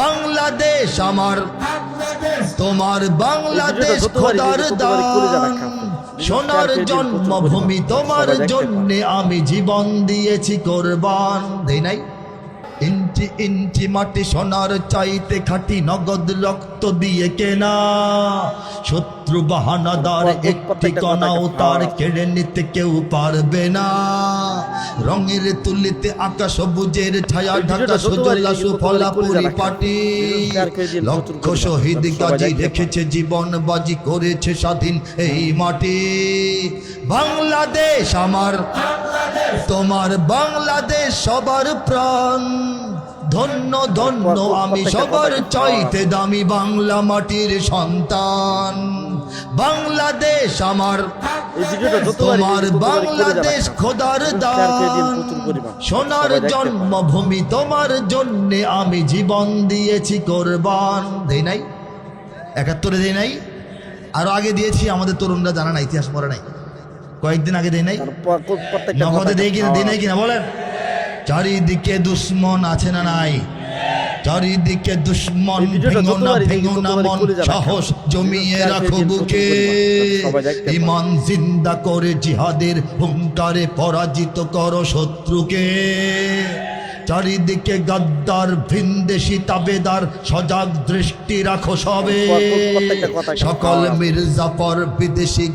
বাংলাদেশ আমার, তোমার বাংলাদেশ খোদার দান, সোনার জন্মভূমি তোমার জন্যে আমি জীবন দিয়েছি কোরবান। দেই নাই? ইঞ্চি ইঞ্চি মাটি সোনার চাইতে খাঁটি, নগদ রক্ত দিয়ে কেনা, শত্রু বাহানাদার একটি কণাও তার কেড়ে নিতে কেউ পারবে না। রঙের তুলিতে আকাশ সবুজের ছায়া ঢাকা, সুজলা সুফলা পরিপাটি, লক্ষ শহীদ গাজী রেখেছে জীবন বাজি, করেছে স্বাধীন এই মাটি। বাংলাদেশ আমার, তোমার বাংলাদেশ সবার প্রাণ, ধন্য ধন্য আমি সবার চাইতে দামি বাংলা মাটির সন্তান। বাংলাদেশ আমার, তোমার বাংলাদেশ খোদার দান, সোনার জন্মভূমি তোমার জন্যে আমি জীবন দিয়েছি কোরবান। দেই নাই? ৭১-এ দেই নাই? আরো আগে দিয়েছি, আমাদের তরুণরা জানা না, ইতিহাস পড়ে নাই। কয়েকদিন আগে দেই নাই? নগদে দেই কিনা, দেই নাই কিনা বলেন? চারিদিকে দুশ্মন আছে না নাই? চারিদিকে দুশ্মন, ভেঙো না ভেঙো না মন, সাহস জমিয়ে রাখো বুকে, ঈমান জিন্দা করে জিহাদের হুঙ্কারে পরাজিত করো শত্রুকে। চারিদিকে গাদ্দার ভিনদেশি তাবেদার, সজাগ দৃষ্টি রাখো সবে, সকল মির্জাফর বিদেশি